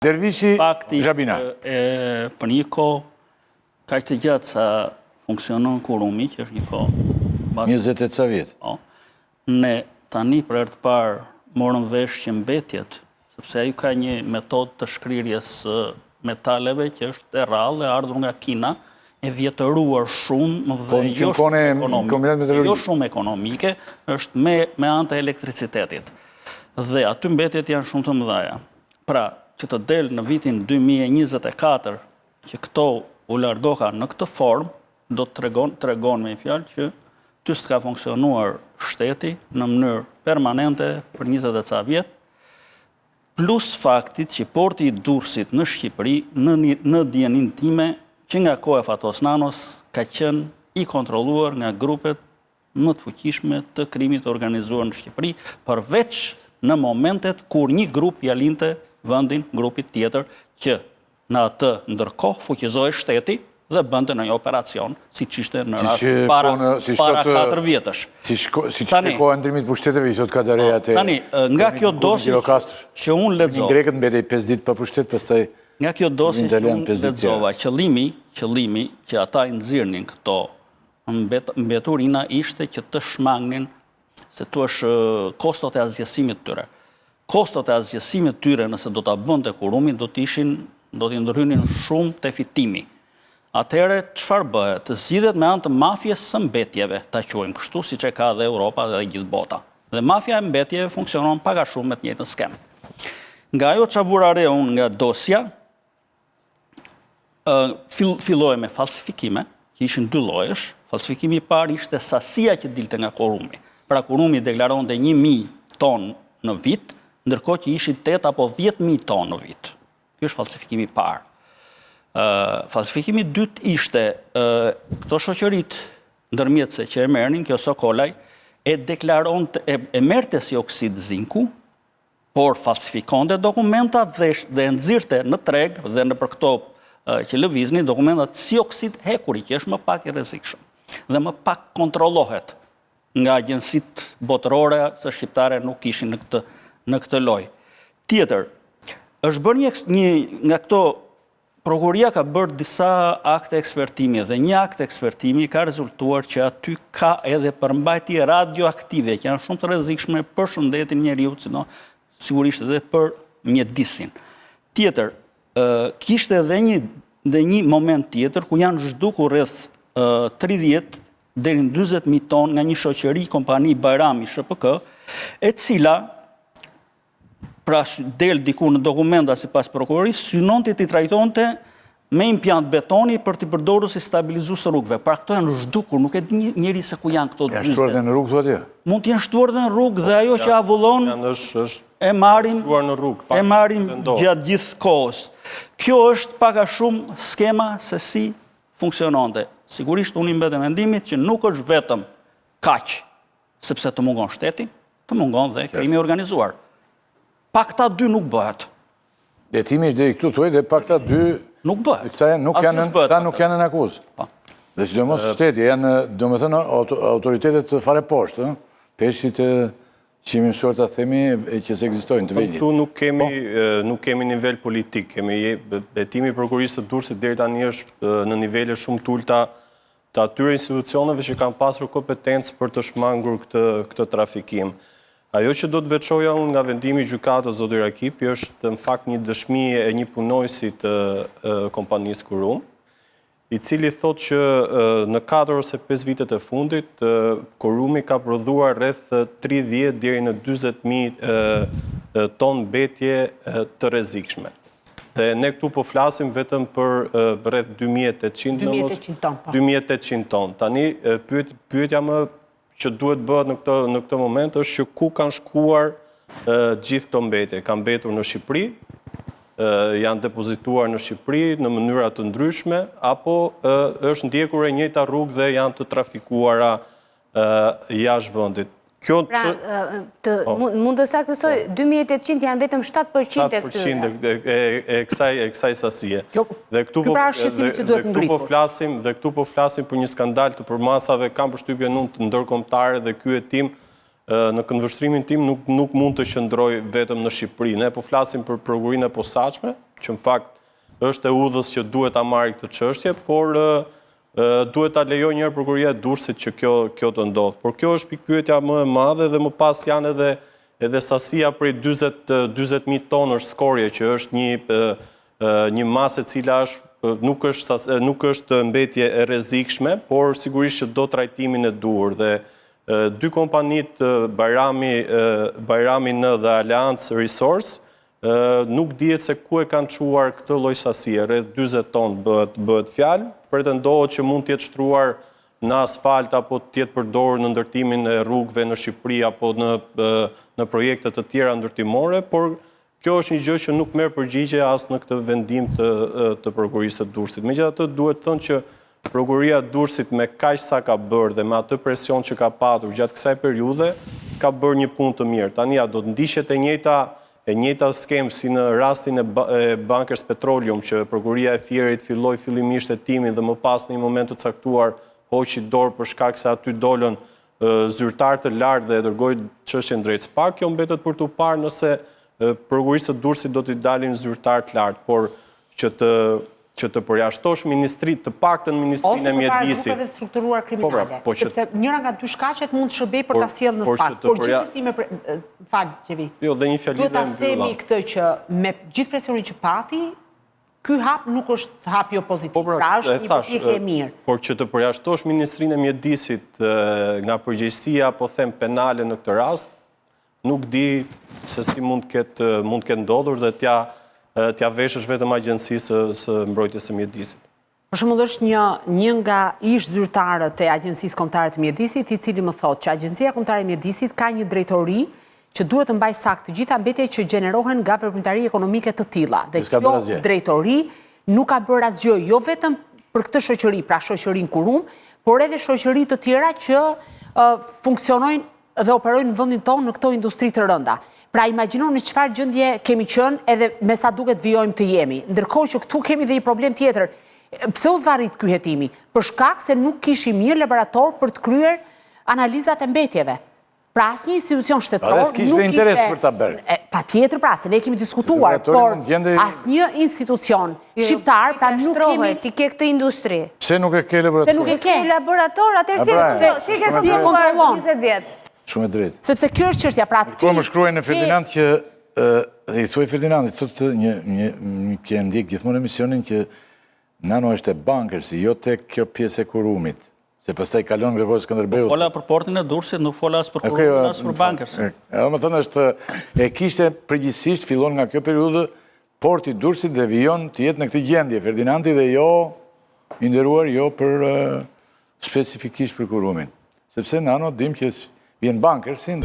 Dervishi Zhabina. Për një kohë, ka të gjatë sa funksionon kurumi, që është një kohë... 20 ca vjetë. Ne tani për herë të parë morëm vesh që mbetjet, sepse ai ka një metodë të shkrirjes metaleve që është e rrallë, e ardhur nga Kina, e vjetëruar shumë dhe jo shumë ekonomike, është me anë të elektricitetit. Dhe aty mbetjet janë shumë të mëdhaja. Pra, që të delë në vitin 2024, që këto u largoha në këtë formë, do të tregon me një fjalë që ty s'ka funksionuar shteti në mënyrë permanente për 20 e ca vjetë, plus faktit që porti i Durrësit në Shqipëri, në dijenin time, që nga kohë e Fatos Nanos, ka qenë i kontrolluar nga grupet më të fuqishme të krimit organizuar në Shqipëri, përveç në momentet kur një grup ja linte vendin grupit tjetër që në atë ndërkohë fuqizohej shteti dhe bënte në një operacion, si që ishte në rast para 4 vjetësh. Si që koha ndrimit pushteteve, i sot ka të reja të... Tani, nga kjo dosi që unë lexova... Në Grekët mbetej 5 ditë pa pushtet, pastaj... Nga kjo dosi që unë lexova, qëllimi që ata i nxirrnin këto mbeturina ishte që të shmangnin se tu është kostot e azgjesimit tyre. Kostot e azgjesimit tyre, nëse do të bënte kurumi, do t'i ndrynin shumë të fitimi. Atëhere, çfarë bëhet? Të zgjidhet me anë të mafjes së mbetjeve, ta quajmë kështu, siç e ka dhe Europa dhe gjithë bota. Dhe mafja e mbetjeve funksionon pak a shumë me të njëjtën skem. Nga ajo çfarë vura re unë nga dosja, filloi me falsifikime, që ishin 2 llojesh. Falsifikimi i parë ishte sasia që dilte nga kurumi. Pra kurumi deklaronte 1000 ton në vit, ndërkohë që ishin 8 apo 10.000 ton në vit. Ky është falsifikimi i parë. Falsifikimi i dytë ishte këto shoqërit ndërmjetëse që e merrnin, kjo Sokolaj, e merrte si oksid zinku, por falsifikonte dokumentat dhe nxirrte në treg dhe në për këto që lëviznin dokumentat si oksid hekuri, që është më pak i rrezikshëm dhe më pak kontrollohet nga agjensitë botërore, se shqiptare nuk ishin në këtë lojë. Tjetër, është bërë nga këto, prokuria ka bërë disa akte ekspertimi dhe një akt ekspertimi ka rezultuar që aty ka edhe përmbajtje radioaktive, që janë shumë të rrezikshme për shëndetin njeriut, sigurisht edhe për mjedisin. Tjetër, kishte edhe një moment tjetër ku janë zhdukur rreth 30 deri në 40.000 ton nga një shoqëri kompani Bajrami SHPK, e cila pra del diku në dokumenta sipas prokurorisë, synonte t'i trajtonte me impiant betoni për t'i përdorur si stabilizues të rrugëve. Pra këto janë zhdukur, nuk e di njeri se ku janë këto 40. Janë shtuar dhe në rrugë atje? Mund t'janë shtuar dhe në rrugë dhe ajo që avullon e marrim gjatë gjithë kohës. Kjo është pak a shumë skema se si funksiononte. Sigurisht unë i mbet e mendimit që nuk është vetëm kaq, sepse të mungon shteti, të mungon dhe krimi organizuar. Pak ta 2 nuk bëhet. Detimi është deri këtu thuaj dhe pak ta 2 nuk bëhet. Këta nuk janë në akuzë. Dhe sidomos shteti janë, domethënë, autoritetet të fare poshtë, peshqit që jemi mësuar ta themi që s'ekzistojnë të vegjël. Këtu nuk kemi nivel politik, betimi i prokurisë së Durrësit deri tani është në nivele shumë të ulta të atyre institucioneve që kanë pasur kompetencë për të shmangur këtë trafikim. Ajo që do të veçoja unë nga vendimi i gjykatës zoti Rakipi është në fakt një dëshmi e një punojësi të kompanisë Kurum, i cili thot që në 4 ose 5 vitet e fundit, Kurumi ka prodhuar rreth 30 deri në 40.000 ton mbetje të rrezikshme. Dhe ne këtu po flasim vetëm për rreth 2.800 ton. Tani, pyetja më që duhet bëhet në këtë moment është që ku kanë shkuar gjithë këto mbetje. Kanë mbetur në Shqipëri, janë depozituar në Shqipëri në mënyra të ndryshme, apo është ndjekur e njëjta rrugë dhe janë të trafikuara jashtë vendit. Mund të saktësoj, 2.800 janë vetëm 7% e këtyre. E kësaj sasie. Dhe këtu po flasim për një skandal të përmasave, kam përshtypjen unë të ndërkombëtare dhe ky hetim në këndvështrimin tim nuk mund të qëndroj vetëm në Shqipëri. Ne po flasim për prokurinë e posaçme, që në fakt është e udhës që duhet ta marrë këtë çështje, por duhet ta lejojë njëherë prokuroria e Durrësit që kjo të ndodhë. Por kjo është pikpyetja më e madhe dhe më pas janë edhe sasia prej 40.000 tonësh skorje, që është një masë e cila nuk është mbetje e rrezikshme, por sigurisht që do trajtimin e duhur. Dhe dy kompanit, Bajrami N dhe Alliance Resource, nuk dihet se ku e kanë çuar këtë lloj sasie, rreth 40 tonë bëhet fjalë, pretendohet që mund të jetë shtruar në asfalt apo të jetë përdorur në ndërtimin e rrugëve në Shqipëri apo në projekte të tjera ndërtimore, por kjo është një gjë që nuk merr përgjigje as në këtë vendim të prokurorisë të Durrësit. Megjithatë, duhet thënë që prokuroria e Durrësit me kaq sa ka bërë dhe me atë presion që ka patur gjatë kësaj periudhe, ka bërë një punë të mirë. Tani do të ndiqet e njëjta skemë si në rastin e Bankers Petroleum, që prokuroria e Fierit filloi fillimisht hetimin dhe më pas në një moment të caktuar hoqi dorë për shkak se aty dolën zyrtar të lartë dhe e dërgoi çështjen drejt SPAK. Kjo mbetet për të parë nëse prokurorisë të Durrësit do t'i dalin zyrtar të lartë, por që të përjashtosh ministrit, të paktën ministrinë e mjedisit. Ose të strukturuar kriminale, sepse njëra nga dy shkaqet mund të shërbej për ta sjellë në SPAK. Por gjithsesi me Gjevi. Jo, dhe një fjali duhet ta themi këtë që me gjithë presionin që pati, ky hap nuk është hap jo pozitiv. Pra është një përpjekje e mirë. Por që të përjashtosh ministrinë e mjedisit nga përgjegjësia apo them penale në këtë rast, nuk di se si mund ketë ndodhur dhe t'ja veshësh vetëm agjencisë së mbrojtjes së mjedisit. Për shembull, është një nga ish zyrtarët e Agjencisë Kombëtare të Mjedisit, i cili më thotë që Agjencia Kombëtare e Mjedisit ka një drejtori që duhet të mbajë sakt të gjitha mbetjet që gjenerohen nga veprimtari ekonomike të tilla. Dhe kjo drejtori nuk ka bërë asgjë jo vetëm për këtë shoqëri, pra shoqërinë Kurum, por edhe shoqëri të tjera që funksionojnë dhe operojnë në vendin tonë në këto industri të rënda. Pra imagjinoni në çfarë gjendje kemi qenë edhe me sa duket vijojmë të jemi. Ndërkohë që këtu kemi dhe një problem tjetër. Pse u zvarrit ky hetimi? Për shkak se nuk kishim një laborator për të kryer analizat e mbetjeve. Pra asnjë institucion shtetëror nuk kishte interes për ta bërë. Patjetër, pra, se ne kemi diskutuar, por asnjë institucion shqiptar pra nuk kemi ti ke këtë industri. Pse nuk e ke laborator? Se nuk e ke laborator, atëherë si ke kontrolluar 20 vjet? Shumë e drejtë. Sepse kjo është çështja, pra ti. Kur më shkruaj në Ferdinand që i thuaj Ferdinandit, thotë një që ndjek gjithmonë emisionin që Nano është e Bankersi, jo tek kjo pjesë e Kurumit. Se pastaj kalon Gregori Skënderbeut. Fola për portin e Durrësit, nuk fola as për Kurumin, as për Bankersin. Më thënë është, e kishte përgjithsisht fillon nga kjo periudhë, porti Durrësit devijon të jetë në këtë gjendje, Ferdinandi dhe jo, i nderuar, jo për specifikisht për Kurumin. Sepse Nano dim që vjen Bankersin.